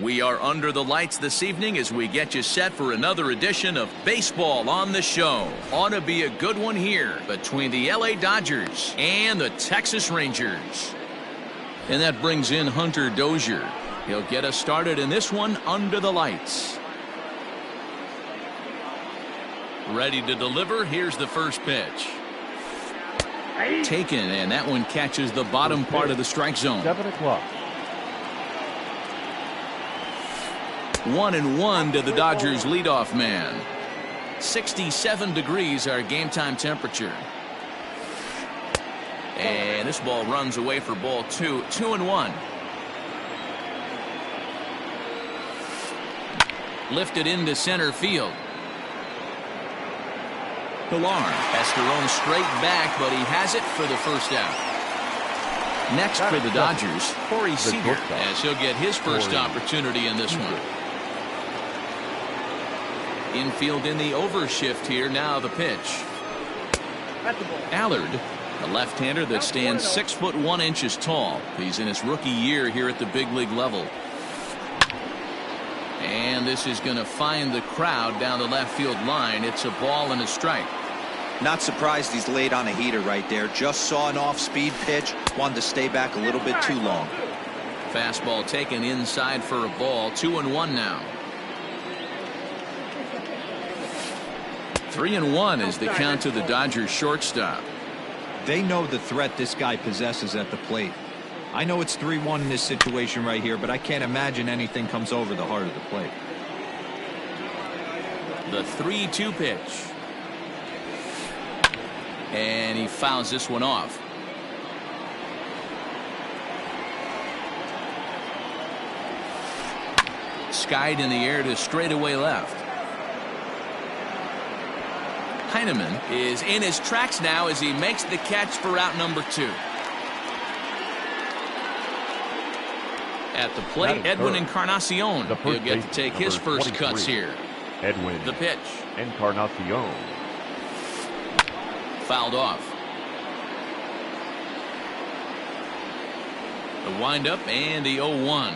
We are under the lights this evening as we get you set for another edition of Baseball on the Show. Ought to be a good one here between the LA Dodgers and the Texas Rangers. And that brings in Hunter Dozier. He'll get us started in this one under the lights. Ready to deliver. Here's the first pitch. Taken, and that one catches the bottom part of the strike zone. 7 o'clock. 1-1 to the Dodgers leadoff man. 67 degrees our game time temperature. And this ball runs away for ball 2. 2-1. Lifted into center field. Pilar has thrown straight back, but he has it for the first out. Next for the Dodgers, Corey Seager, as he'll get his first opportunity in this one. Infield in the overshift here. Now the pitch. Allard, a left-hander that stands 6'1" tall. He's in his rookie year here at the big league level. And this is going to find the crowd down the left field line. It's a ball and a strike. Not surprised he's laid on a heater right there. Just saw an off-speed pitch. Wanted to stay back a little bit too long. Fastball taken inside for a ball. 2-1 now. 3-1 is the count to the Dodgers shortstop. They know the threat this guy possesses at the plate. I know it's 3-1 in this situation right here, but I can't imagine anything comes over the heart of the plate. The 3-2 pitch. And he fouls this one off. Skied in the air to straightaway left. Heineman is in his tracks now as he makes the catch for out number 2. At the plate, Edwin Encarnacion. He'll get to take his first cuts here. Edwin. The pitch. Encarnacion. Fouled off. The windup and the 0-1.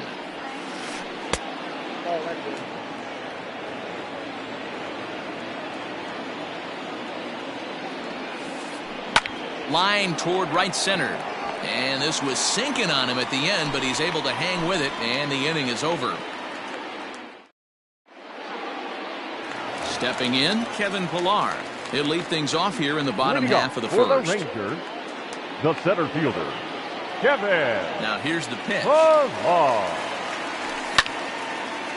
Line toward right center. And this was sinking on him at the end, but he's able to hang with it, and the inning is over. Stepping in, Kevin Pilar. He'll lead things off here in the bottom half of the first. The Rangers, the center fielder, Kevin. Now here's the pitch. Pilar.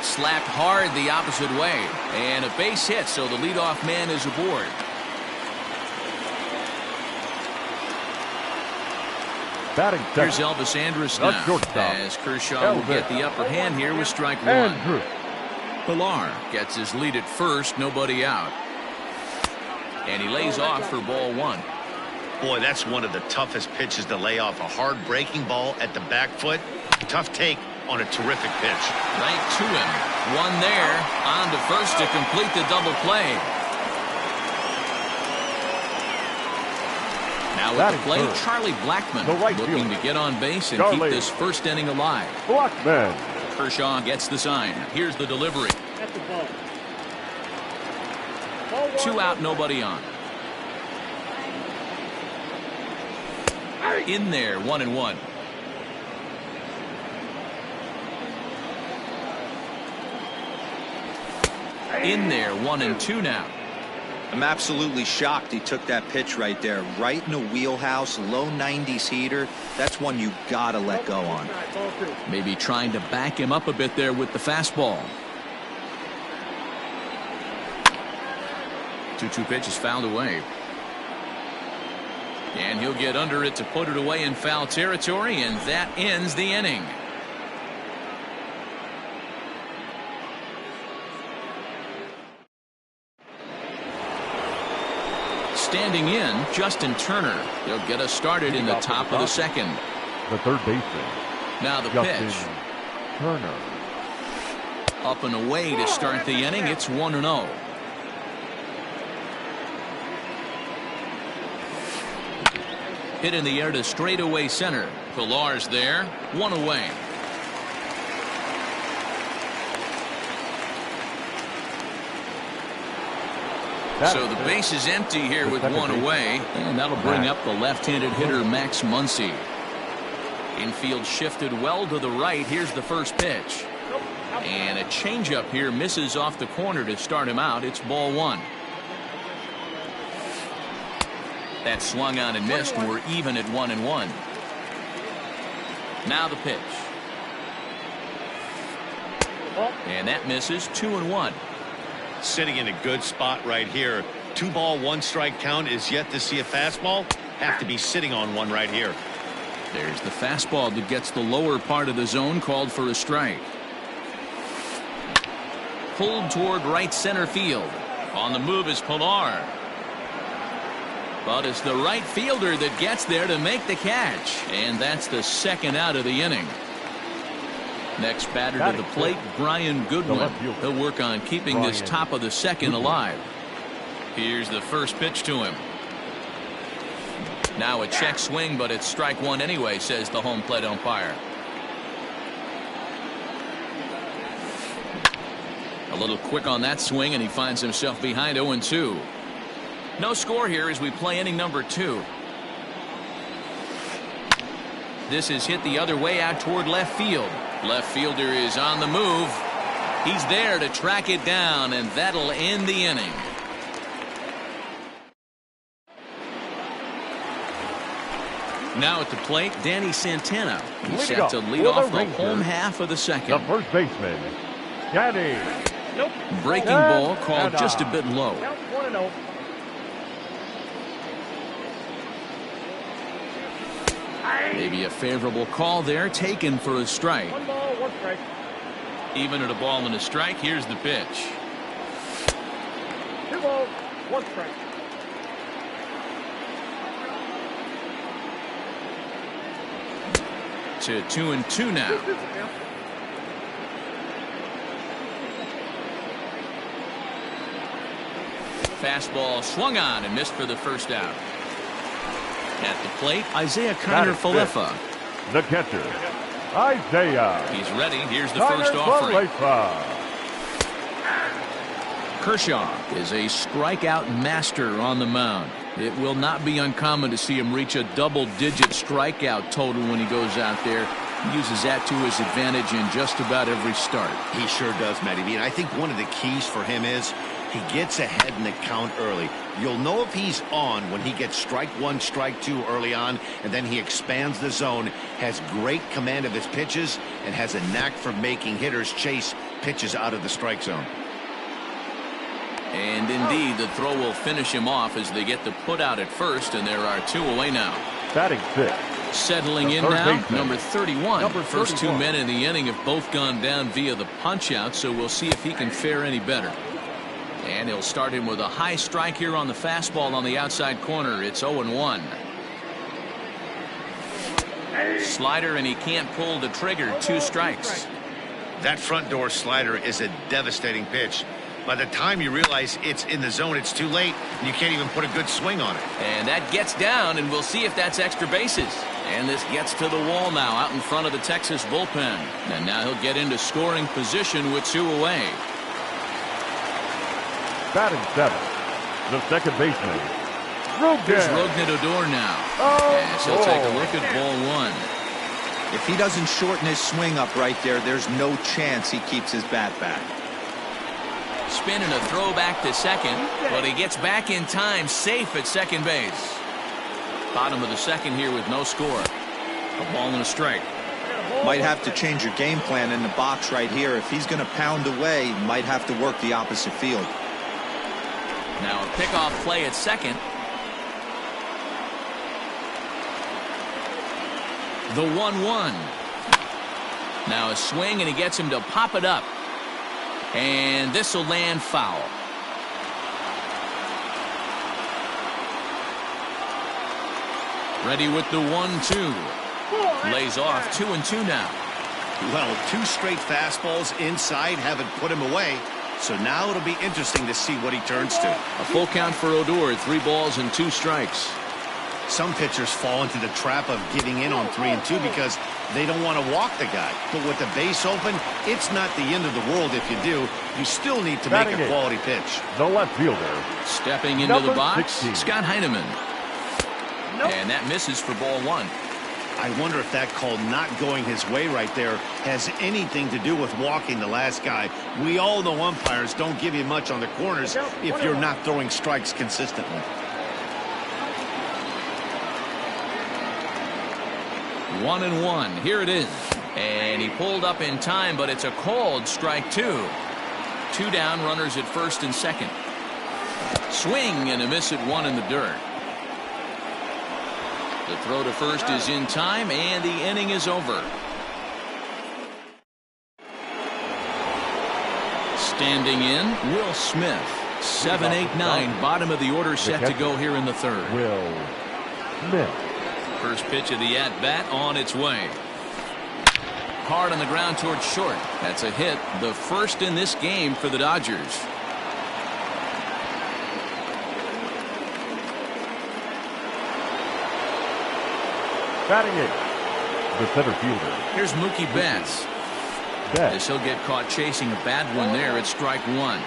Slapped hard the opposite way, and a base hit, so the leadoff man is aboard. Here's Elvis Andrus now, as Kershaw will get the upper hand here with strike 1. Pilar gets his lead at first, nobody out. And he lays off for ball 1. Boy, that's one of the toughest pitches to lay off. A hard breaking ball at the back foot. Tough take on a terrific pitch. Right to him. One there, on to first to complete the double play. Now with the play, Charlie Blackmon looking to get on base and keep this first inning alive. Blackmon. Kershaw gets the sign. Here's the delivery. 2 out, nobody on. In there, 1-1. In there, 1-2 now. I'm absolutely shocked he took that pitch right there. Right in the wheelhouse, low 90s heater. That's one you gotta let go on. Maybe trying to back him up a bit there with the fastball. 2-2 pitch is fouled away. And he'll get under it to put it away in foul territory, and that ends the inning. Standing in, Justin Turner. He'll get us started in the top of the second. The third baseman. Now the Justin pitch. Turner. Up and away to start the inning. It's 1-0. Hit in the air to straightaway center. Pilar's there. 1 away. So the base is empty here with one away, and that'll bring up the left-handed hitter Max Muncy. Infield shifted well to the right. Here's the first pitch. And a changeup here misses off the corner to start him out. It's ball one. That swung on and missed, and we're even at 1-1. Now the pitch. And that misses. 2-1. Sitting in a good spot right here. 2-ball, 1-strike count is yet to see a fastball. Have to be sitting on one right here. There's the fastball that gets the lower part of the zone, called for a strike. Pulled toward right center field. On the move is Pilar. But it's the right fielder that gets there to make the catch. And that's the second out of the inning. Next batter to the plate, Brian Goodwin. He'll work on keeping this top of the second alive. Here's the first pitch to him. Now a check swing, but it's strike one anyway, says the home plate umpire. A little quick on that swing, and he finds himself behind 0-2. No score here as we play inning number 2. This is hit the other way out toward left field. Left fielder is on the move. He's there to track it down, and that'll end the inning. Now at the plate, Danny Santana. He's set to lead off the home half of the second. The first baseman, Danny. Breaking ball called just a bit low. Maybe a favorable call there, taken for a strike. 1 ball, 1 strike. Even at a ball and a strike, here's the pitch. 2 balls, 1 strike. To 2-2 now. Fastball swung on and missed for the first out. At the plate, Isaiah Kiner-Falefa. The catcher, Isaiah. He's ready. Here's the first offering. Kershaw is a strikeout master on the mound. It will not be uncommon to see him reach a double-digit strikeout total when he goes out there. He uses that to his advantage in just about every start. He sure does, Matty B. And I think one of the keys for him is he gets ahead in the count early. You'll know if he's on when he gets strike one, strike two early on, and then he expands the zone, has great command of his pitches, and has a knack for making hitters chase pitches out of the strike zone. And indeed, the throw will finish him off as they get the put out at first, and there are 2 away now. Batting 6. Settling in now, number 31. First 2 men in the inning have both gone down via the punch out, so we'll see if he can fare any better. And he'll start him with a high strike here on the fastball on the outside corner. It's 0-1. Slider, and he can't pull the trigger. 2 strikes. That front door slider is a devastating pitch. By the time you realize it's in the zone, it's too late, and you can't even put a good swing on it. And that gets down, and we'll see if that's extra bases. And this gets to the wall now out in front of the Texas bullpen. And now he'll get into scoring position with 2 away. Batting 7. The second baseman, Here's Rougned Odor now. As he'll take a look at ball 1. If he doesn't shorten his swing up right there, there's no chance he keeps his bat back. Spin and a throw back to second, but he gets back in time, safe at second base. Bottom of the second here with no score. A ball and a strike. Might have to change your game plan in the box right here. If he's going to pound away, might have to work the opposite field. Now a pickoff play at second. The 1-1. Now a swing, and he gets him to pop it up. And this will land foul. Ready with the 1-2. Lays off 2-2 now. Well, 2 straight fastballs inside haven't put him away. So now it'll be interesting to see what he turns to. A full count for Odor, 3 balls and 2 strikes. Some pitchers fall into the trap of giving in on 3 and 2 because They don't want to walk the guy. But with the base open, it's not the end of the world if you do. You still need to make a quality pitch. The left fielder. Stepping into the box, 16. Scott Heineman. Nope. And that misses for ball one. I wonder if that call not going his way right there has anything to do with walking the last guy. We all know umpires don't give you much on the corners if you're not throwing strikes consistently. 1-1. Here it is. And he pulled up in time, but it's a called strike two. 2 down, runners at first and second. Swing and a miss at 1 in the dirt. The throw to first is in time, and the inning is over. Standing in, Will Smith. 7-8-9, bottom of the order set to go here in the third. Will Smith. First pitch of the at-bat on its way. Hard on the ground towards short. That's a hit, the first in this game for the Dodgers. Batting it, the center fielder. Here's Mookie Betts. As he'll get caught chasing a bad one there at strike one.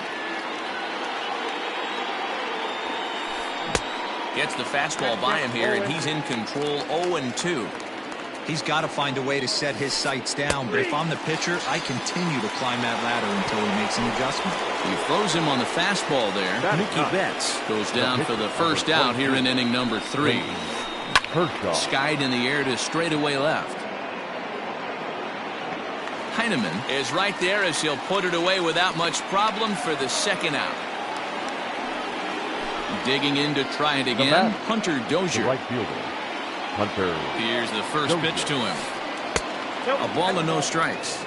Gets the fastball by him here, and he's in control. 0-2. He's got to find a way to set his sights down, but if I'm the pitcher, I continue to climb that ladder until he makes an adjustment. He throws him on the fastball there. Mookie Betts goes down for the first out here in inning number 3. Skied in the air to straightaway left. Heineman is right there as he'll put it away without much problem for the second out. Digging in to try it again, Hunter Dozier. Right fielder. Hunter. Here's the first pitch to him. A ball and no strikes.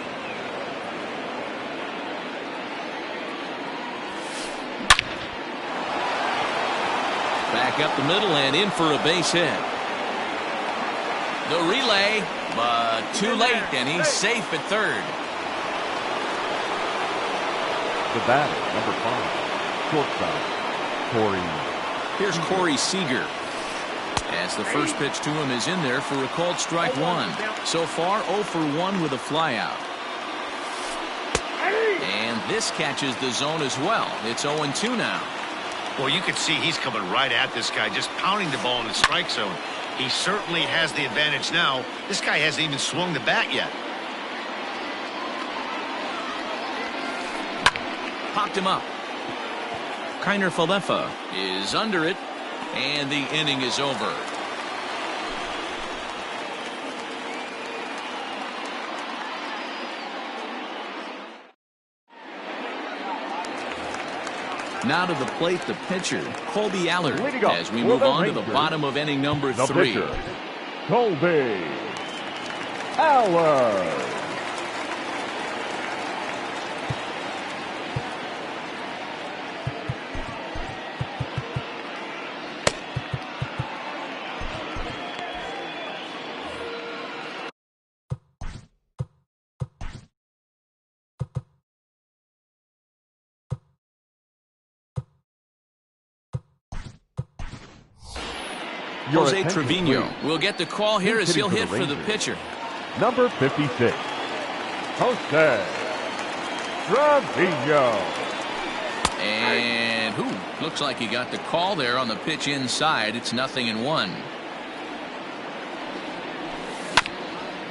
Back up the middle and in for a base hit. The relay, but too late, and he's safe at third. The batter, number 5, shortstop, Corey. Here's Corey Seager. As the first pitch to him is in there for a called strike one. So far, 0 for 1 with a flyout. And this catches the zone as well. It's 0-2 now. Well, you can see he's coming right at this guy, just pounding the ball in the strike zone. He certainly has the advantage now. This guy hasn't even swung the bat yet. Popped him up. Kiner Falefa is under it, and the inning is over. Now to the plate, the pitcher, Colby Allard, as we move on to the bottom of inning number 3. Pitcher, Colby Allard. Jose Trevino will get the call here as he'll hit for the pitcher. Number 56, Jose Trevino. And looks like he got the call there on the pitch inside. It's 0-1.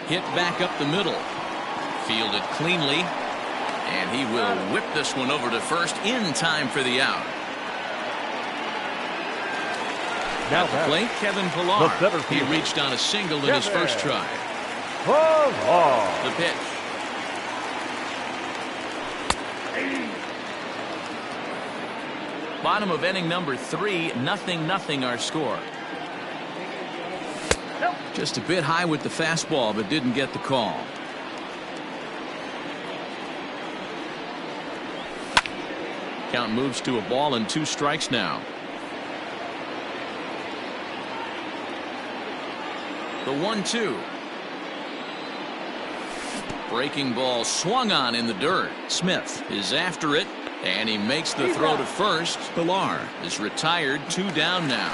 Hit back up the middle. Fielded cleanly. And he will whip this one over to first in time for the out. At the plate, Kevin Pillar. He reached on a single in his first try. The pitch. Bottom of inning number 3, 0-0 our score. Just a bit high with the fastball, but didn't get the call. Count moves to a ball and 2 strikes now. The 1-2. Breaking ball swung on in the dirt. Smith is after it, and he makes the throw to first. Pillar is retired, 2 down now.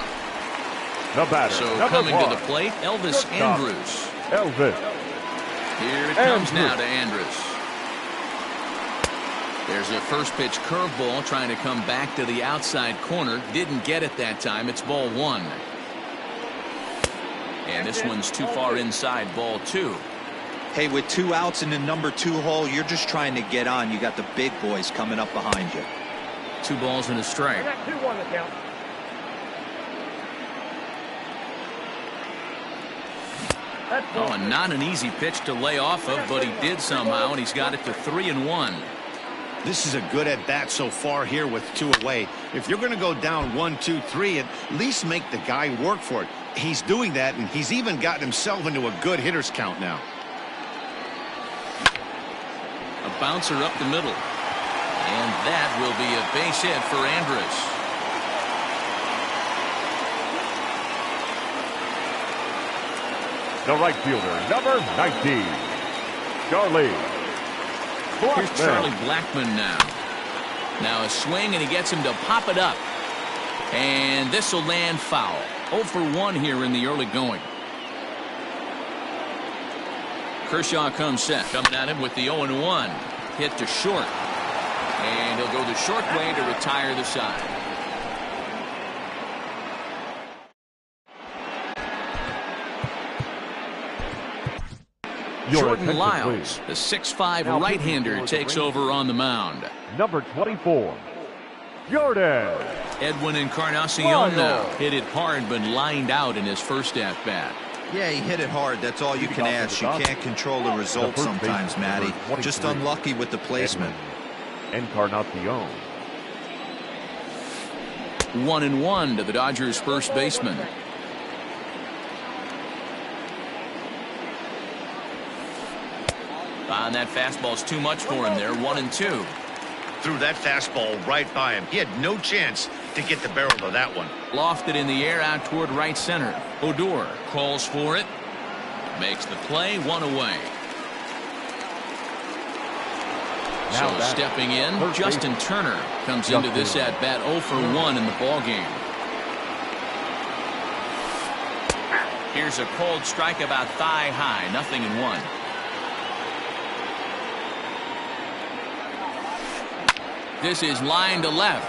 The batter, so coming to the plate, Elvis Andrus. Elvis Here it comes now to Andrus. There's a first pitch curveball trying to come back to the outside corner. Didn't get it that time. It's ball one. And this one's too far inside, ball two. Hey, with 2 outs in the number 2 hole, you're just trying to get on. You got the big boys coming up behind you. 2 balls and a strike. I got 2-1 to count. Oh, and not an easy pitch to lay off of, but he did somehow, and he's got it to 3-1. This is a good at-bat so far here with 2 away. If you're going to go down 1, 2, 3, at least make the guy work for it. He's doing that, and he's even gotten himself into a good hitter's count now. A bouncer up the middle. And that will be a base hit for Andrus. The right fielder, number 19, Charlie Here's Blackmon. Charlie Blackmon now. Now a swing, and he gets him to pop it up. And this will land foul. 0 for 1 here in the early going. Kershaw comes set. Coming at him with the 0-1. Hit to short. And he'll go the short way to retire the side. Your Jordan attention, Lyles, please. the 6'5" Now, right-hander, takes over on the mound. Number 24, Jordan. Edwin Encarnacion now hit it hard, but lined out in his first at-bat. Yeah, he hit it hard. That's all you can ask. You can't control the result sometimes, Matty. Just unlucky with the placement. Encarnacion. 1-1 to the Dodgers' first baseman. And that fastball's too much for him there. 1-2. Threw that fastball right by him. He had no chance to get the barrel of that one. Lofted in the air out toward right center. Odor calls for it. Makes the play. 1 away. Now So back. stepping in, Third Justin baseman. Turner comes Justin. into this at-bat 0 for 1 in the ballgame. Here's a cold strike about thigh high. 0-1. This is line to left.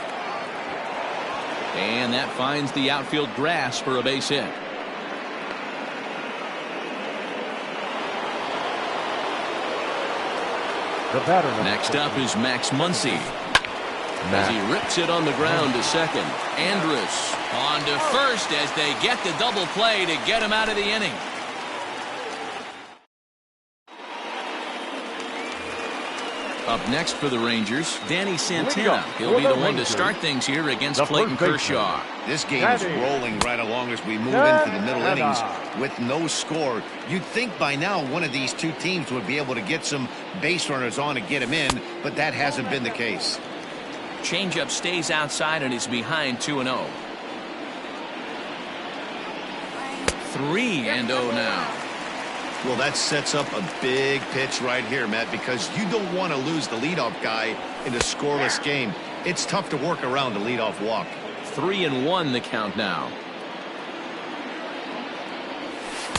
And that finds the outfield grass for a base hit. The batter. Next up is Max Muncy. As he rips it on the ground to second. Andrus on to first as they get the double play to get him out of the inning. Up next for the Rangers, Danny Santana. He'll be the one to start things here against The Clayton first baseman. Kershaw. This game is rolling right along as we move into the middle innings with no score. You'd think by now one of these two teams would be able to get some base runners on and get him in, but that hasn't been the case. Changeup stays outside and is behind 2-0. 3-0 now. Well, that sets up a big pitch right here, Matt, because you don't want to lose the leadoff guy in a scoreless game. It's tough to work around the leadoff walk. 3-1 the count now.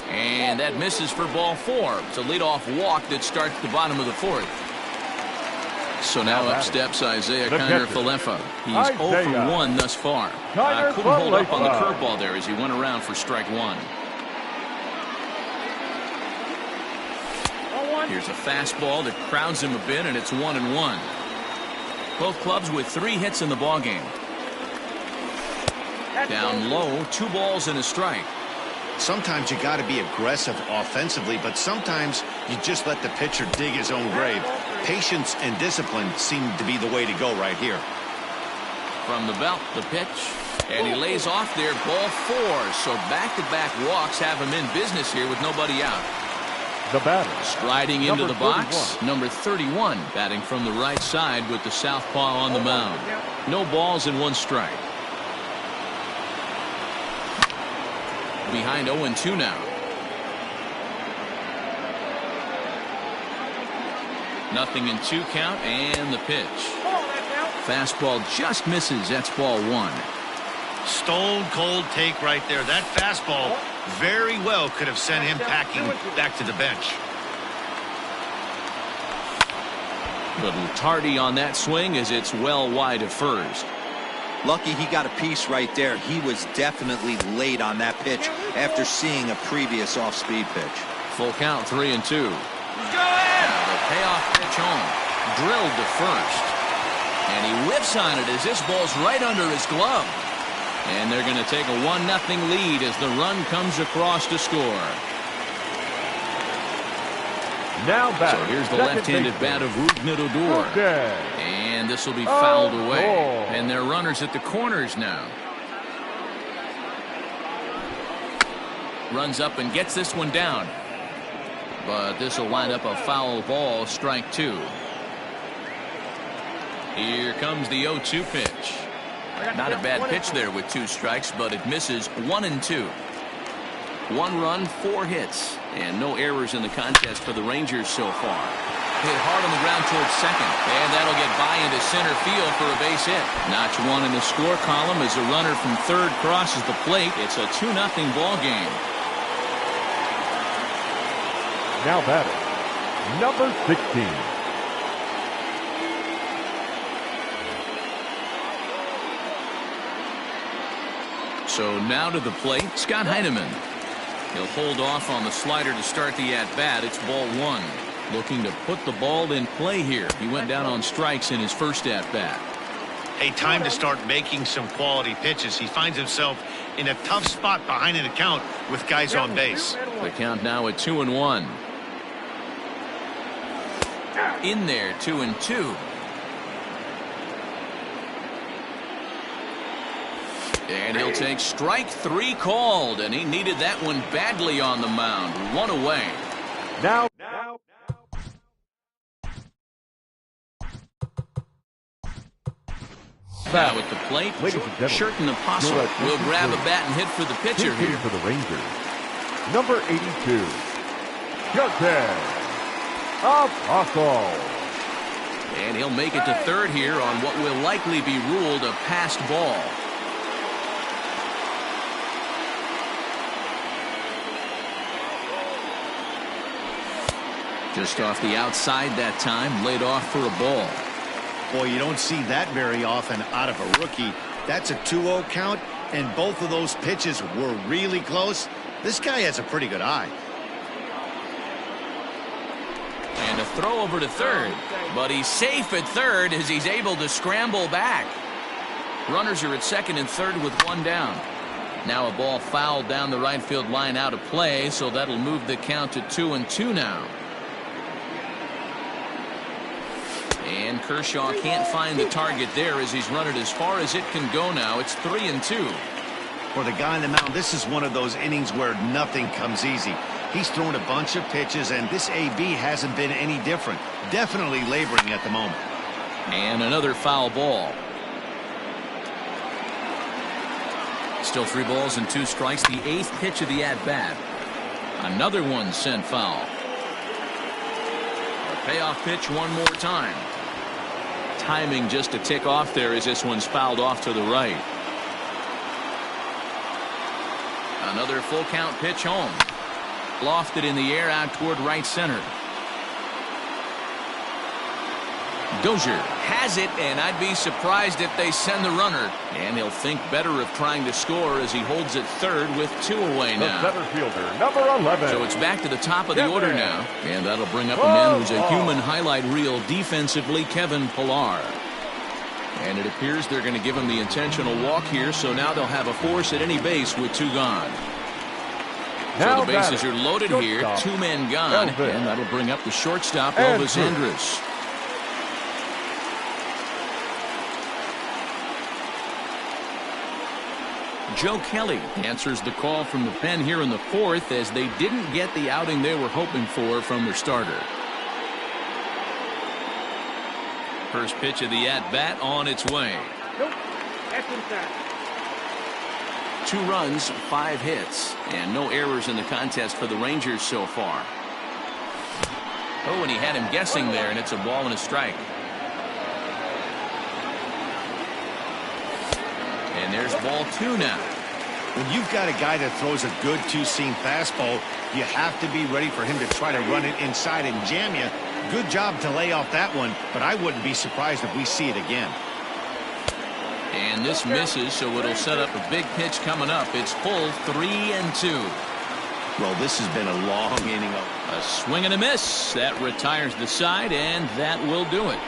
And that misses for ball 4. It's a leadoff walk that starts the bottom of the 4th. So now up steps Isaiah Kiner Falefa. He's 0 for 1 thus far. Couldn't hold up on the curveball there as he went around for strike 1. Here's a fastball that crowds him a bit, and it's 1-1. Both clubs with 3 hits in the ballgame. Down low, 2 balls and a strike. Sometimes you got to be aggressive offensively, but sometimes you just let the pitcher dig his own grave. Patience and discipline seem to be the way to go right here. From the belt, the pitch, and he lays off there, ball 4. So back-to-back walks have him in business here with nobody out. The batter. Striding into the Number box, 31. number 31, batting from the right side with the southpaw on the mound. No balls and 1 strike. Behind 0-2 now. Nothing in 2 count, and the pitch. Fastball just misses. That's ball 1. Stone cold take right there. That fastball very well could have sent him packing back to the bench. Little tardy on that swing as it's well wide of first. Lucky he got a piece right there. He was definitely late on that pitch after seeing a previous off-speed pitch. Full count, 3-2. Now the payoff pitch home. Drilled to first. And he whiffs on it as this ball's right under his glove. And they're going to take a 1-0 lead as the run comes across to score. Now back. So here's the left-handed bat of Odor. Okay. And this will be fouled away. Ball. And they're runners at the corners now. Runs up and gets this one down. But this will wind up a foul ball, strike 2. Here comes the 0-2 pitch. Not a bad pitch there with 2 strikes, but it misses 1-2. 1 run, 4 hits, and no errors in the contest for the Rangers so far. Hit hard on the ground towards second, and that'll get by into center field for a base hit. Notch 1 in the score column as a runner from third crosses the plate. It's a 2-0 ball game. Now batting, number 16. So now to the plate, Scott Heineman. He'll hold off on the slider to start the at-bat. It's ball 1. Looking to put the ball in play here. He went down on strikes in his first at-bat. Hey, time to start making some quality pitches. He finds himself in a tough spot behind an account with guys on base. The count now at 2-1. In there, 2-2. And he'll take strike 3 called, and he needed that one badly on the mound. 1 away. Now At the plate, ladies and gentlemen, Sherton Apostle will grab a bat and hit for the pitcher here. for the Rangers, number 82, Sherton Apostle. And he'll make it to third here on what will likely be ruled a passed ball. Just off the outside that time, laid off for a ball. Boy, you don't see that very often out of a rookie. That's a 2-0 count, and both of those pitches were really close. This guy has a pretty good eye. And a throw over to third, but he's safe at third as he's able to scramble back. Runners are at second and third with 1 down. Now a ball fouled down the right field line out of play, so that'll move the count to 2-2 now. And Kershaw can't find the target there as he's run it as far as it can go now. It's 3-2. For the guy on the mound, this is one of those innings where nothing comes easy. He's thrown a bunch of pitches, and this AB hasn't been any different. Definitely laboring at the moment. And another foul ball. Still 3 balls and 2 strikes. The 8th pitch of the at-bat. Another one sent foul. A payoff pitch one more time. Timing just a tick off there as this one's fouled off to the right. Another full count pitch home. Lofted in the air out toward right center. Dozier has it, and I'd be surprised if they send the runner. And he'll think better of trying to score as he holds it third with 2 away now. The center fielder, number 11. So it's back to the top of the order now. And that'll bring up a man who's a human highlight reel defensively, Kevin Pillar. And it appears they're going to give him the intentional walk here, so now they'll have a force at any base with 2 gone. So the bases are loaded here, 2 men gone, and that'll bring up the shortstop, Elvis Andrus. Joe Kelly answers the call from the pen here in the 4th as they didn't get the outing they were hoping for from their starter. First pitch of the at-bat on its way. Nope. That's inside. 2 runs, 5 hits, and no errors in the contest for the Rangers so far. Oh, and he had him guessing there, and it's a ball and a strike. And there's ball 2 now. When you've got a guy that throws a good 2-seam fastball, you have to be ready for him to try to run it inside and jam you. Good job to lay off that one, but I wouldn't be surprised if we see it again. And this misses, so it'll set up a big pitch coming up. It's full 3-2. Well, this has been a long inning. A swing and a miss. That retires the side, and that will do it.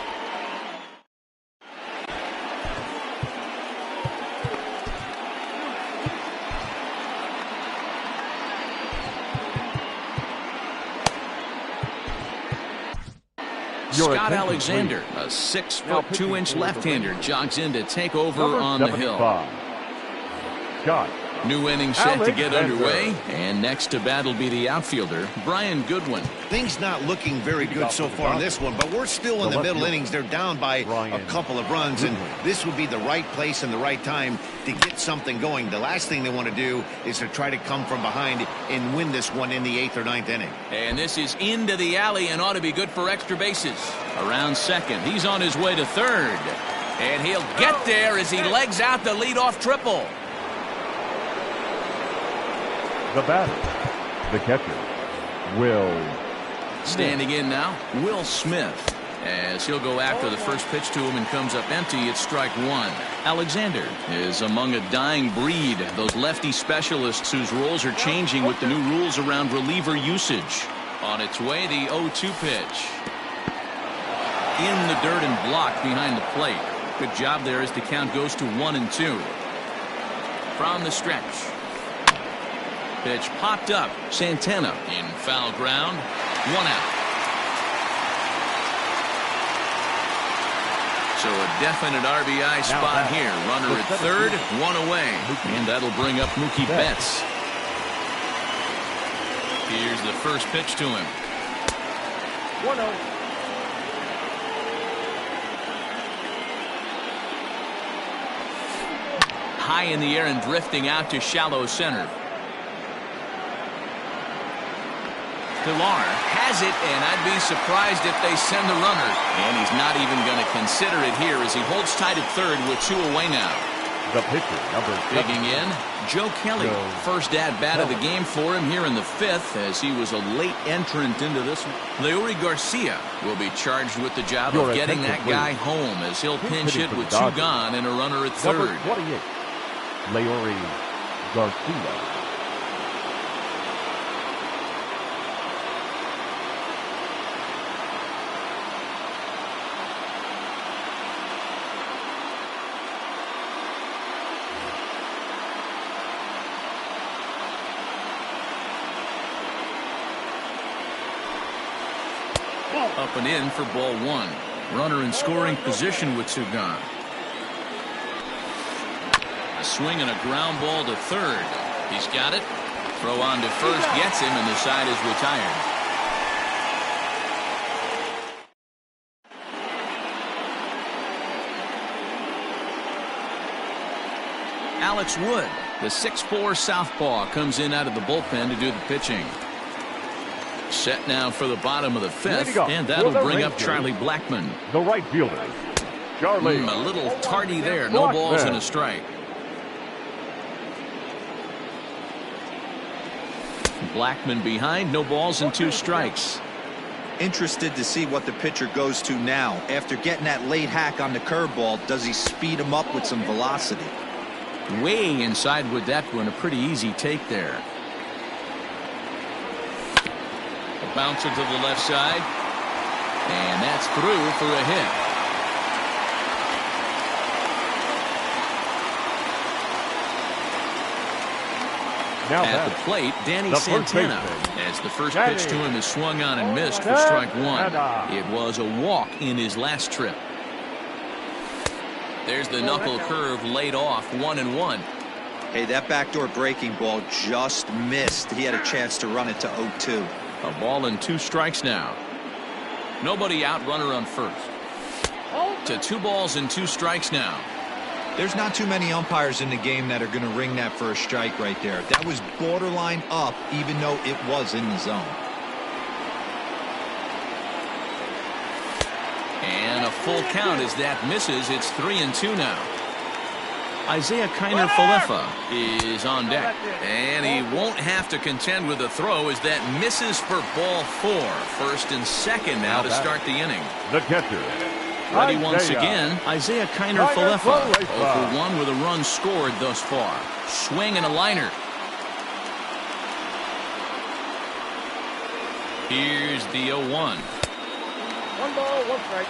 Scott Alexander, a 6'2" left-hander, jogs in to take over on the hill. Scott. New inning set to get underway, and next to bat will be the outfielder, Brian Goodwin. Things not looking very good so far in this one, but we're still in the middle innings. They're down by a couple of runs, and this would be the right place and the right time to get something going. The last thing they want to do is to try to come from behind and win this one in the 8th or 9th inning. And this is into the alley and ought to be good for extra bases. Around second, he's on his way to third, and he'll get there as he legs out the leadoff triple. The batter, the catcher, Will. Standing in now, Will Smith. As he'll go after the first pitch to him and comes up empty, it's strike one. Alexander is among a dying breed, those lefty specialists whose roles are changing with the new rules around reliever usage. On its way, the 0-2 pitch. In the dirt and blocked behind the plate. Good job there as the count goes to 1-2. From the stretch. Pitch popped up. Santana in foul ground. 1 out. So a definite RBI spot here. Runner at third, 1 away. And that'll bring up Mookie Betts. Here's the first pitch to him. 1-0. High in the air and drifting out to shallow center. Pilar has it, and I'd be surprised if they send the runner. And he's not even going to consider it here as he holds tight at third with 2 away now. The pitcher, number 7. Digging in, Joe Kelly. First at-bat of the game for him here in the 5th as he was a late entrant into this one. Leury Garcia will be charged with the job of getting that guy home as he'll pinch hit with 2 gone and a runner at third. Number 28, Leury Garcia. Up and in for ball 1. Runner in scoring position with 2 gone. A swing and a ground ball to third. He's got it. Throw on to first gets him, and the side is retired. Alex Wood, the 6'4" southpaw, comes in out of the bullpen to do the pitching. Set now for the bottom of the 5th, and that'll bring up Charlie Blackmon. The right fielder, Charlie. A little tardy there. No balls and a strike. Blackmon behind. No balls and 2 strikes. Interested to see what the pitcher goes to now. After getting that late hack on the curveball, does he speed him up with some velocity? Way inside with that one. A pretty easy take there. Bouncer to the left side, and that's through for a hit. Now at the plate, Danny Santana, as the first pitch to him is swung on and missed for strike 1. It was a walk in his last trip. There's the knuckle curve laid off, 1-1. Hey, that backdoor breaking ball just missed. He had a chance to run it to 0-2. A ball and 2 strikes now. Nobody out, runner on first. To 2 balls and 2 strikes now. There's not too many umpires in the game that are going to ring that first strike right there. That was borderline up, even though it was in the zone. And a full count as that misses. It's 3-2 now. Isaiah Kiner-Falefa is on deck. And he won't have to contend with a throw as that misses for ball 4. First and second now to start the inning. The catcher, Ready once again, Isaiah Kiner-Falefa. 0 Kiner-Falefa. for 1 with a run scored thus far. Swing and a liner. Here's the 0-1. 1 ball, 1 strike.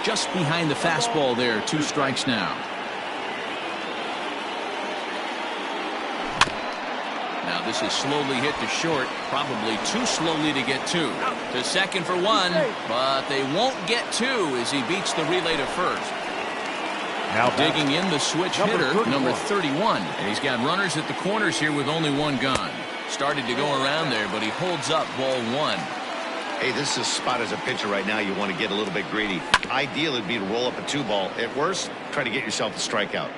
Just behind the fastball there. 2 strikes now. Now this is slowly hit to short. Probably too slowly to get 2. To second for 1. But they won't get 2 as he beats the relay to first. Now Digging in the switch Number hitter, 31. number 31. And he's got runners at the corners here with only 1 gun. Started to go around there, but he holds up ball 1. Hey, this is a spot as a pitcher right now. You want to get a little bit greedy. Ideal would be to roll up a 2-ball. At worst, try to get yourself a strikeout.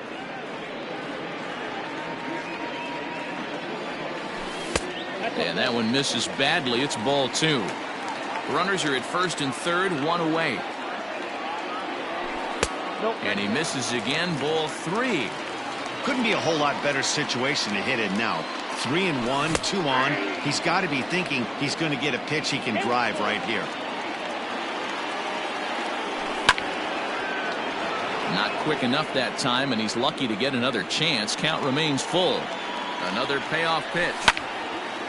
And that one misses badly. It's ball 2. Runners are at first and third, 1 away. Nope. And he misses again, ball 3. Couldn't be a whole lot better situation to hit it now. 3-1, 2 on. He's got to be thinking he's going to get a pitch he can drive right here. Not quick enough that time, and he's lucky to get another chance. Count remains full. Another payoff pitch.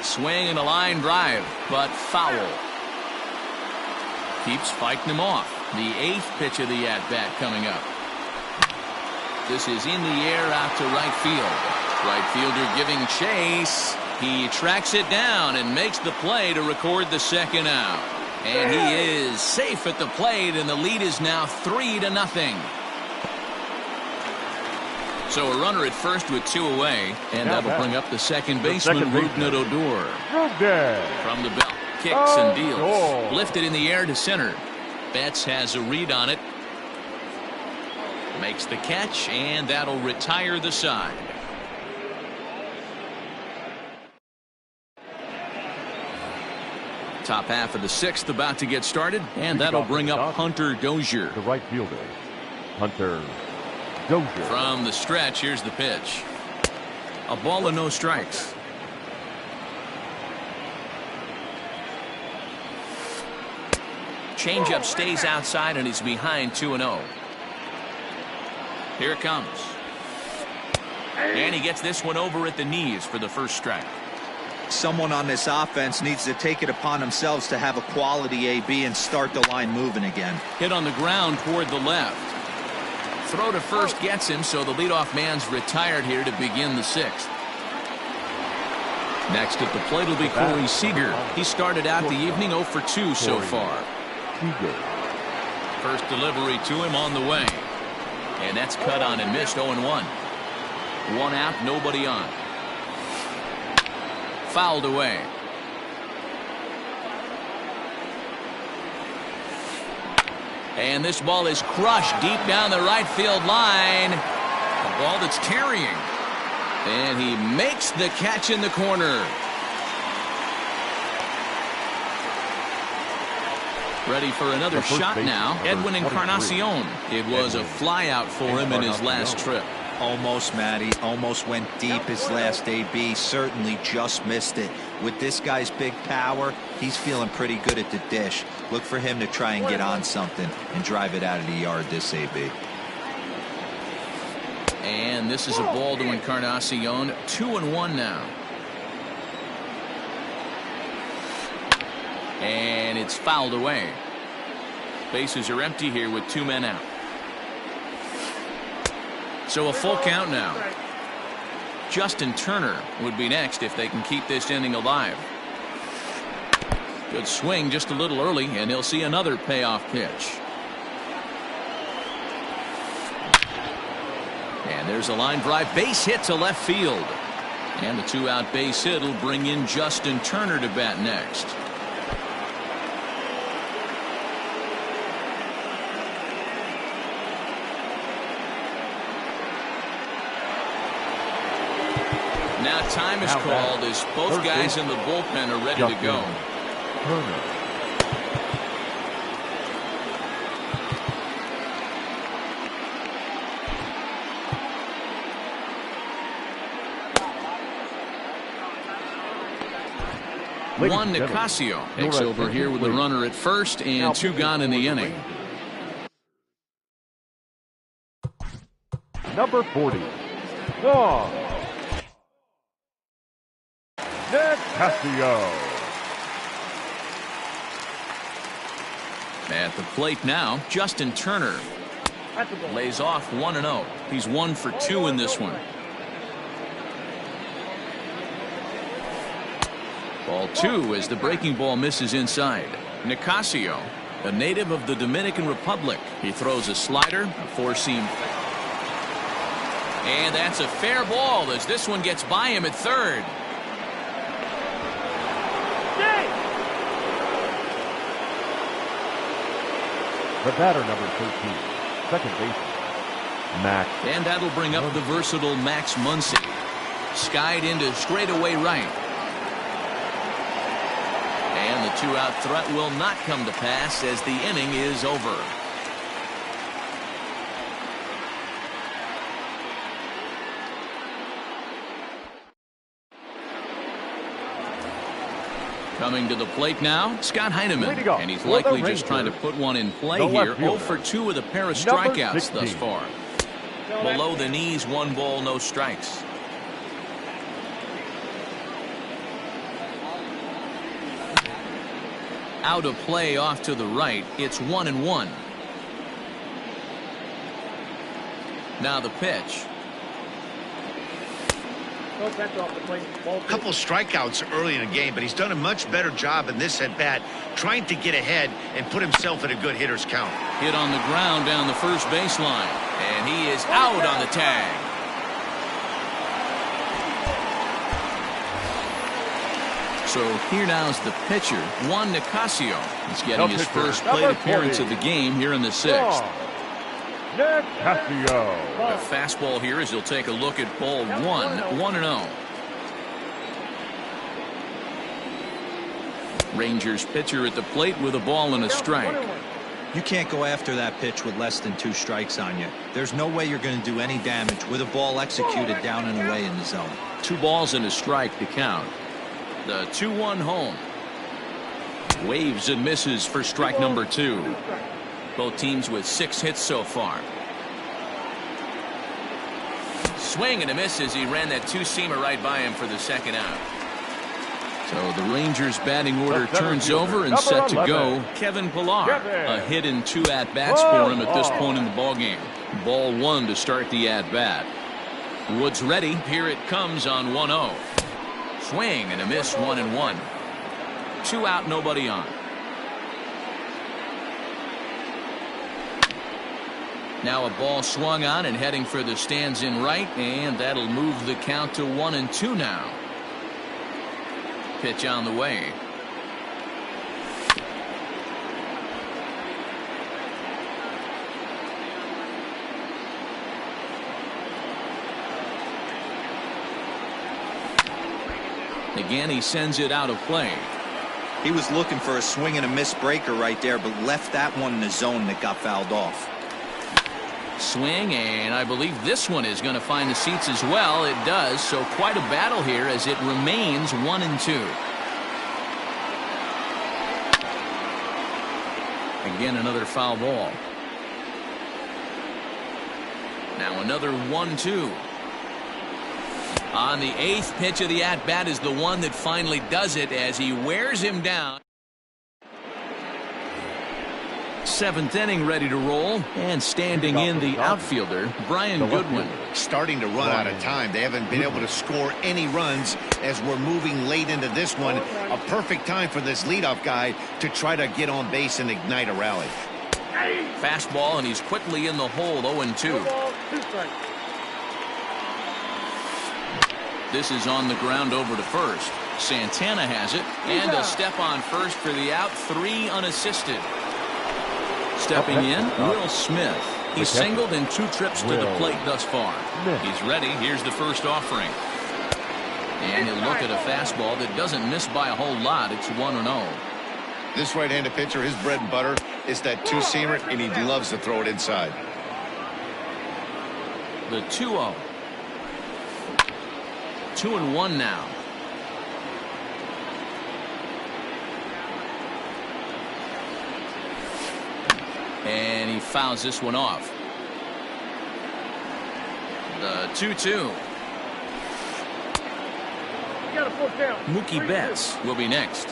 Swing and a line drive, but foul. Keeps fighting him off. The 8th pitch of the at-bat coming up. This is in the air out to right field. Right fielder giving chase. He tracks it down and makes the play to record the second out. And he is safe at the plate, and the lead is now 3-0. So a runner at first with 2 away, and that'll bring up the second baseman, Rougned Odor. From the belt, kicks and deals. Lifted in the air to center. Betts has a read on it. Makes the catch, and that'll retire the side. Top half of the 6th about to get started, and that'll bring up Hunter Dozier. The right fielder, Hunter Dozier. From the stretch, here's the pitch. A ball and no strikes. Changeup stays outside, and he's behind 2-0. Here it comes. And he gets this one over at the knees for the first strike. Someone on this offense needs to take it upon themselves to have a quality AB and start the line moving again. Hit on the ground toward the left. Throw to first gets him, so the leadoff man's retired here to begin the 6th. Next at the plate will be Corey Seager. He started out the evening 0 for 2 so far. First delivery to him on the way. And that's cut on and missed. 0-1. 1 out, nobody on. Fouled away. And this ball is crushed deep down the right field line. A ball that's carrying. And he makes the catch in the corner. Ready for another shot now. Edwin Encarnacion. It was a fly out for him in his last trip. Almost, Matty. Almost went deep his last AB. Certainly just missed it. With this guy's big power, he's feeling pretty good at the dish. Look for him to try and get on something and drive it out of the yard this AB. And this is a ball to Encarnacion. 2-1 now. And it's fouled away. Bases are empty here with 2 men out. So a full count now. Justin Turner would be next if they can keep this inning alive. Good swing just a little early, and he'll see another payoff pitch. And there's a line drive base hit to left field. And the 2-out base hit will bring in Justin Turner to bat next. Now time is called as both guys in the bullpen are ready to go. Ladies Juan and gentlemen, Nicasio your takes over attention, here with the please. runner at first and Now 2 pitching gone in for the the inning. Rangers. Number 40, Juan Nicasio. At the plate now, Justin Turner That's a ball. lays off 1-0. He's 1 for 2 in this one. Ball 2 as the breaking ball misses inside. Nicasio, a native of the Dominican Republic. He throws a slider, a four-seam. And that's a fair ball as this one gets by him at third. The batter, number 13, second baseman, Max. And that'll bring up the versatile Max Muncy. Skied into straightaway right. And the 2-out threat will not come to pass as the inning is over. Coming to the plate now, Scott Heineman, Leading off and he's for likely the just trying to Rangers, put one in play the here. left 0 fielder, for 2 with a pair of number strikeouts 16. thus far. Below the knees, 1 ball, no strikes. Out of play off to the right. It's 1-1. Now the pitch. No center off the plate. Ball A couple strikeouts early in the game, but he's done a much better job in this at-bat trying to get ahead and put himself at a good hitter's count. Hit on the ground down the first baseline. And he is out on the tag. So here now's the pitcher, Juan Nicasio. He's getting The his pitcher, first plate number appearance 40, of the game here in the 6th. Juan Nicasio. A fastball here as he'll take a look at ball 1, 1-0. Rangers pitcher at the plate with a ball and a strike. You can't go after that pitch with less than 2 strikes on you. There's no way you're going to do any damage with a ball executed down and away in the zone. 2 balls and a strike to count. The 2-1 home. Waves and misses for strike number 2. Both teams with 6 hits so far. Swing and a miss as he ran that 2-seamer right by him for the 2nd out. So the Rangers batting order turns over and set to go. Kevin Pillar, a hit in 2 at-bats for him at this point in the ballgame. Ball 1 to start the at-bat. Woods ready. Here it comes on 1-0. Swing and a miss, 1-1. 2 out, nobody on. Now a ball swung on and heading for the stands in right, and that'll move the count to 1-2 now. Pitch on the way. Again, he sends it out of play. He was looking for a swing and a miss breaker right there, but left that one in the zone that got fouled off. Swing, and I believe this one is going to find the seats as well. It does, so quite a battle here as it remains 1-2. Again, another foul ball. Now another 1-2. On the 8th pitch of the at-bat is the one that finally does it as he wears him down. 7th inning ready to roll, and standing in the outfielder, Brian Goodwin. Starting to run out of time. They haven't been able to score any runs as we're moving late into this one. A perfect time for this leadoff guy to try to get on base and ignite a rally. Fastball, and he's quickly in the hole, 0-2. ball, 2 strikes. This is on the ground over to first. Santana has it, and a step on first for the out, 3 unassisted. Stepping in, Will Smith. He's singled in 2 trips to the plate thus far. He's ready. Here's the first offering. And he'll look at a fastball that doesn't miss by a whole lot. It's 1-0. This right-handed pitcher, his bread and butter is that 2-seamer, and he loves to throw it inside. The 2-0. 2-1 now. And he fouls this one off. The 2-2. You got a full count. Mookie 3-2. Betts will be next.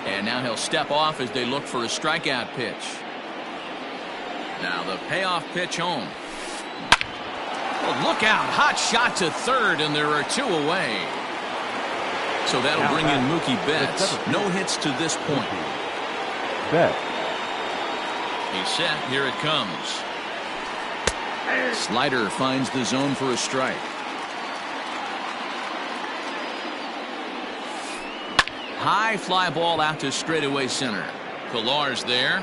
And now he'll step off as they look for a strikeout pitch. Now the payoff pitch home. Oh, look out. Hot shot to third, and there are 2 away. So that'll bring in Mookie Betts. No hits to this point. Betts. He's set. Here it comes. Slider finds the zone for a strike. High fly ball out to straightaway center. Pillar's there.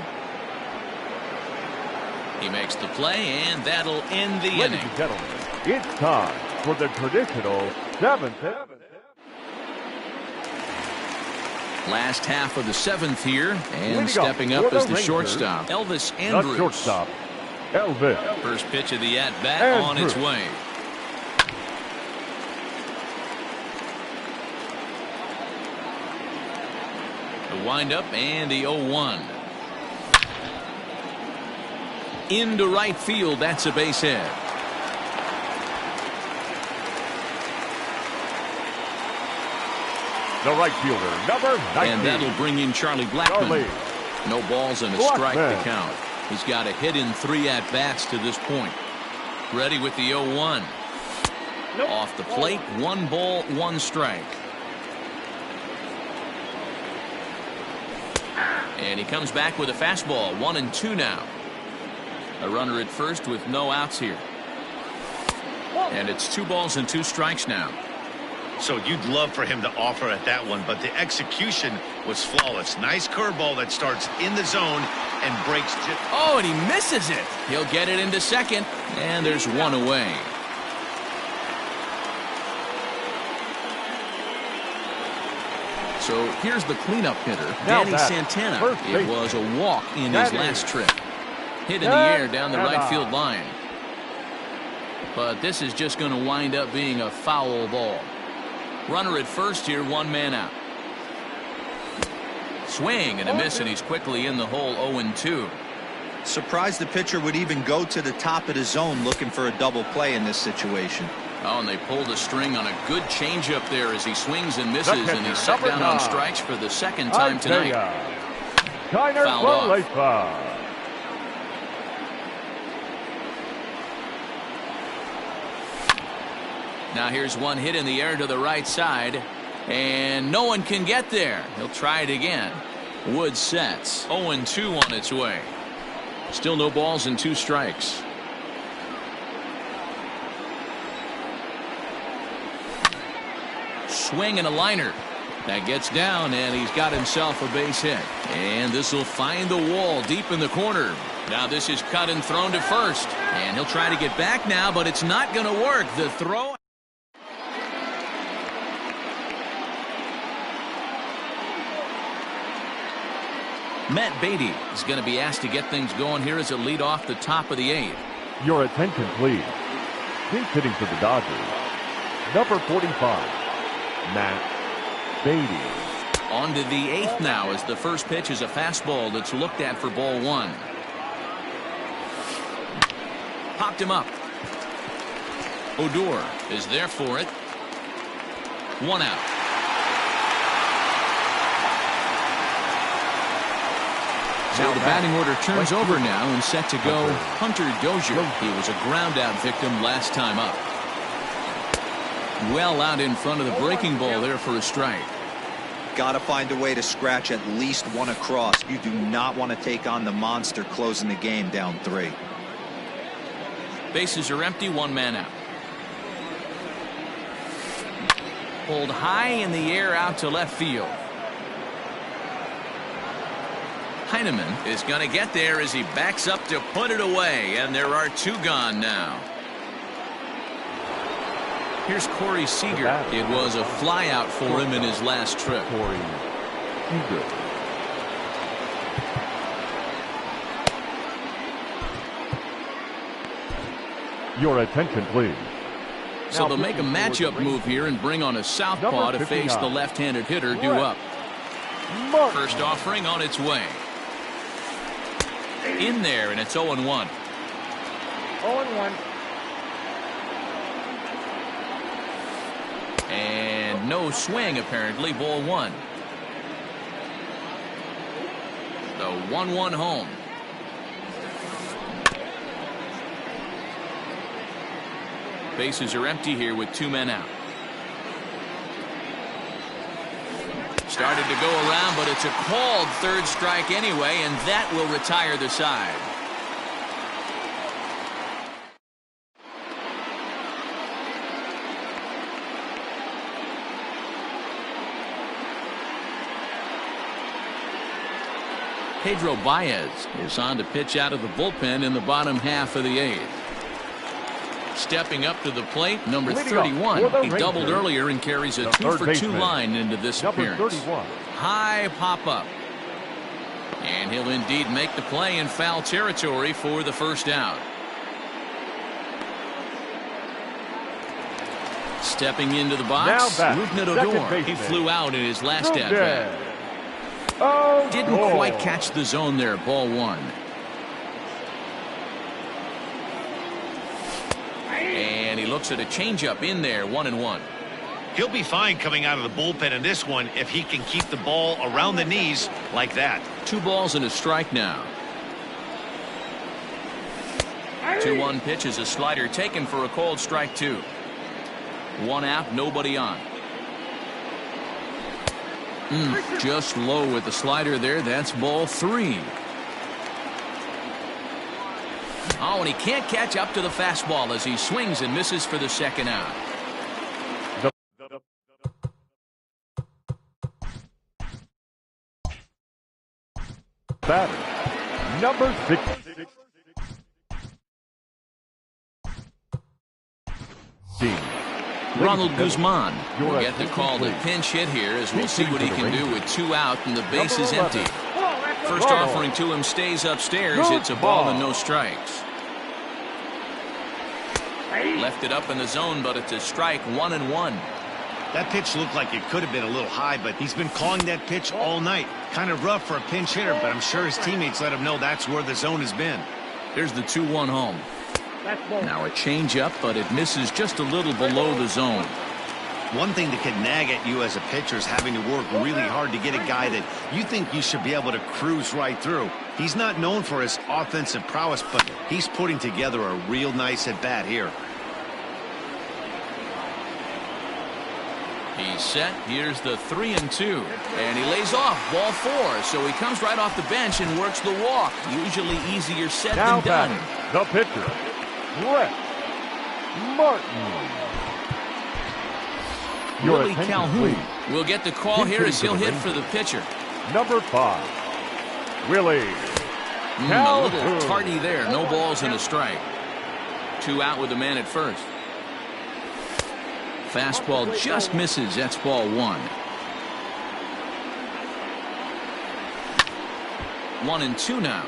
He makes the play, and that'll end the Ladies inning. and gentlemen, it's time for the traditional 7th. Last half of the 7th here, and Leading stepping up up for as the the Rangers, shortstop, Elvis The Andrus. shortstop, Elvis. First pitch of the at-bat Andrus. on its way. The windup and the 0-1. Into right field, that's a base hit. The right fielder, number 19. And that'll bring in Charlie Blackmon. Charlie. No balls and a Blackmon. strike to count. He's got a hit in 3 at-bats to this point. Ready with the 0-1. Nope. Off the plate, 1 ball, 1 strike. And he comes back with a fastball, 1-2 now. A runner at first with no outs here. And it's 2 balls and 2 strikes now. So you'd love for him to offer at that one, but the execution was flawless. Nice curveball that starts in the zone and breaks. Oh, and he misses it. He'll get it into second, and there's 1 away. So here's the cleanup hitter, Now Danny back, Santana. first It base. was a walk in his Danny. last trip. Hit in the air down the right field line. But this is just going to wind up being a foul ball. Runner at first here, 1 man out. Swing and a miss, and he's quickly in the hole, 0-2. Surprised the pitcher would even go to the top of the zone looking for a double play in this situation. Oh, and they pulled a string on a good changeup there as he swings and misses, The and he's catcher, set down on 9. strikes for the 2nd time tonight. Tyner Fouled off. Walaifa. Now here's 1 hit in the air to the right side, and no one can get there. He'll try it again. Wood sets. 0-2 on its way. Still no balls and 2 strikes. Swing and a liner. That gets down, and he's got himself a base hit. And this will find the wall deep in the corner. Now this is cut and thrown to first. And he'll try to get back now, but it's not going to work. The throw. Matt Beatty is going to be asked to get things going here as a lead off the top of the 8th. Your attention, please. Pinch hitting for the Dodgers, number 45, Matt Beatty. On to the 8th now as the first pitch is a fastball that's looked at for ball 1. Popped him up. Odor is there for it. 1 out. So the batting order turns over now and set to go Hunter Dozier. He was a ground out victim last time up. Well out in front of the breaking ball there for a strike. Got to find a way to scratch at least 1 across. You do not want to take on the monster closing the game down 3. Bases are empty, 1 man out. Pulled high in the air out to left field. Heineman is going to get there as he backs up to put it away, and there are 2 gone now. Here's Corey Seager. It was a fly out for him in his last trip. Corey Seager. Your attention, please. So they'll make a matchup move here and bring on a southpaw to face the left-handed hitter due up. Martin. First offering on its way. In there, and it's 0-1. 0-1. And no swing, apparently. Ball one. The 1-1 home. Bases are empty here with 2 men out. Started to go around, but it's a called third strike anyway, and that will retire the side. Pedro Baez is on to pitch out of the bullpen in the bottom half of the 8th. Stepping up to the plate, number 31. He doubled earlier and carries a 2-for-2 line into this appearance. High pop-up. And he'll indeed make the play in foul territory for the first out. Stepping into the box, Rougned Odor. He flew out in his last at-bat. Didn't quite catch the zone there. Ball one. And he looks at a changeup in there. 1-1. He'll be fine coming out of the bullpen in this one if he can keep the ball around the knees like that. 2 balls and a strike now. 2-1 pitch is a slider taken for a called strike 2. 1 out, nobody on. Just low with the slider there. That's ball 3. Oh, and he can't catch up to the fastball as he swings and misses for the second out. Batter, number 6. Ronald Guzman will get the call to pinch hit here as we'll see what he can do with 2 out and the base is empty. First offering to him stays upstairs. It's a ball and no strikes. Left it up in the zone, but it's a strike. 1-1. That pitch looked like it could have been a little high, but he's been calling that pitch all night. Kind of rough for a pinch hitter, but I'm sure his teammates let him know that's where the zone has been. Here's the 2-1 home. Now a changeup, but it misses just a little below the zone. One thing that could nag at you as a pitcher is having to work really hard to get a guy that you think you should be able to cruise right through. He's not known for his offensive prowess, but he's putting together a real nice at-bat here. He's set. Here's the 3-2. And he lays off. Ball 4. So he comes right off the bench and works the walk. Usually easier said than done. The pitcher, Brett Martin. Willie Calhoun will get the call here as he'll hit for the pitcher. Number 5, Willie A little tardy there. No balls and a strike. 2 out with the man at first. Fastball just misses. That's ball 1. 1-2 now.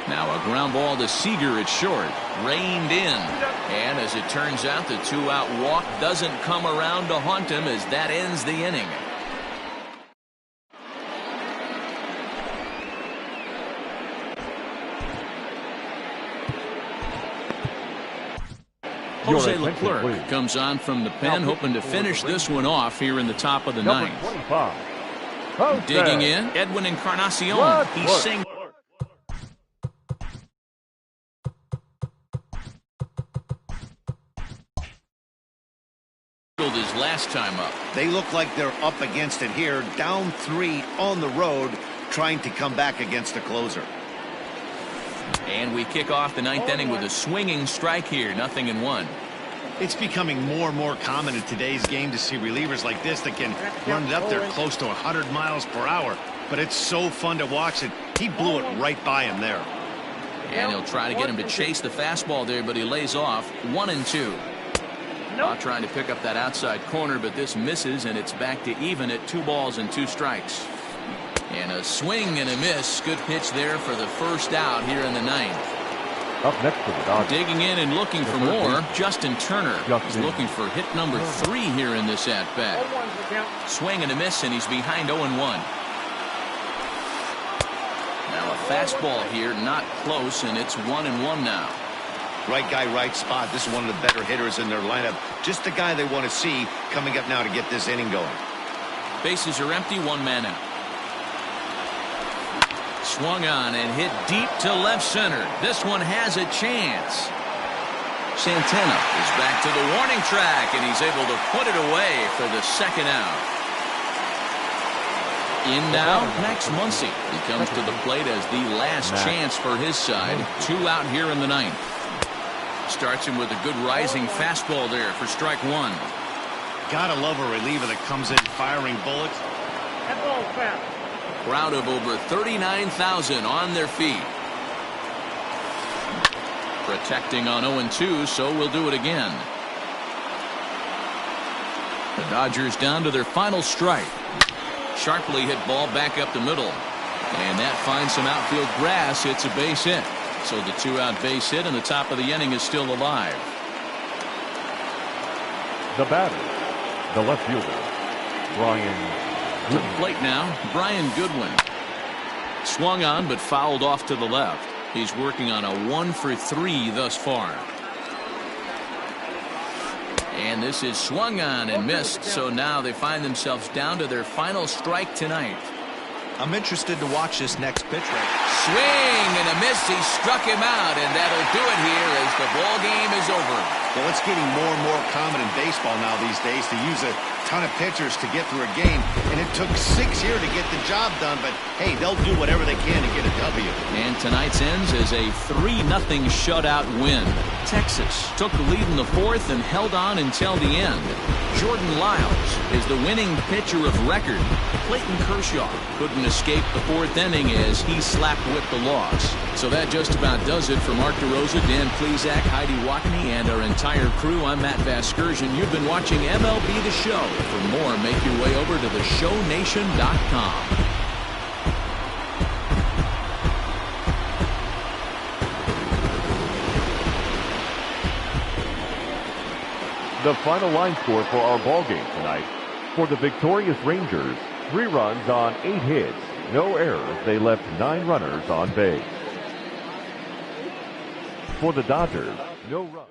Now a ground ball to Seager at short. Reined in. And as it turns out, the 2-out walk doesn't come around to haunt him as that ends the inning. Jose Leclerc comes on from the pen, hoping to finish this one off here in the top of the 9th. Digging in, Edwin Encarnacion. He's single. His last time up. They look like they're up against it here, down 3 on the road, trying to come back against the closer. And we kick off the 9th inning with a swinging strike here. 0-1. It's becoming more and more common in today's game to see relievers like this that can run it up there close to 100 miles per hour. But it's so fun to watch it. He blew it right by him there. And he'll try to get him to chase the fastball there, but he lays off. 1-2. Trying to pick up that outside corner, but this misses, and it's back to even at 2 balls and 2 strikes. And a swing and a miss. Good pitch there for the first out here in the 9th. Up next for the Dodgers. Digging in and looking for more, Justin Turner. He's looking for hit number 3 here in this at-bat. Swing and a miss, and he's behind 0-1. Now a fastball here, not close, and it's 1-1 now. Right guy, right spot. This is one of the better hitters in their lineup. Just the guy they want to see coming up now to get this inning going. Bases are empty, 1 man out. Swung on and hit deep to left center. This one has a chance. Santana is back to the warning track, and he's able to put it away for the second out. In now, Max Muncy. He comes to the plate as the last chance for his side. 2 out here in the 9th. Starts him with a good rising fastball there for strike 1. Gotta love a reliever that comes in firing bullets. That ball's fast. Crowd of over 39,000 on their feet. Protecting on 0-2, so we'll do it again. The Dodgers down to their final strike. Sharply hit ball back up the middle. And that finds some outfield grass. It's a base hit. So the 2-out base hit, and the top of the inning is still alive. The batter, the left fielder, Brian To the plate now, Brian Goodwin. Swung on but fouled off to the left. He's working on a 1-for-3 thus far. And this is swung on and missed, so now they find themselves down to their final strike tonight. I'm interested to watch this next pitch right. Swing and a miss. He struck him out, and that'll do it here as the ball game is over. Well, it's getting more and more common in baseball now these days to use a ton of pitchers to get through a game, and it took 6 here to get the job done, but hey, they'll do whatever they can to get a W. And tonight's ends is a 3-0 shutout win. Texas took the lead in the 4th and held on until the end. Jordan Lyles is the winning pitcher of record. Clayton Kershaw couldn't escape the 4th inning as he slapped with the loss. So that just about does it for Mark DeRosa, Dan Plesac, Heidi Watney, and our entire crew. I'm Matt Vasgersian. You've been watching MLB The Show. For more, make your way over to theshownation.com. The final line score for our ball game tonight. For the victorious Rangers, 3 runs on 8 hits, no errors. They left 9 runners on base. For the Dodgers, no runs.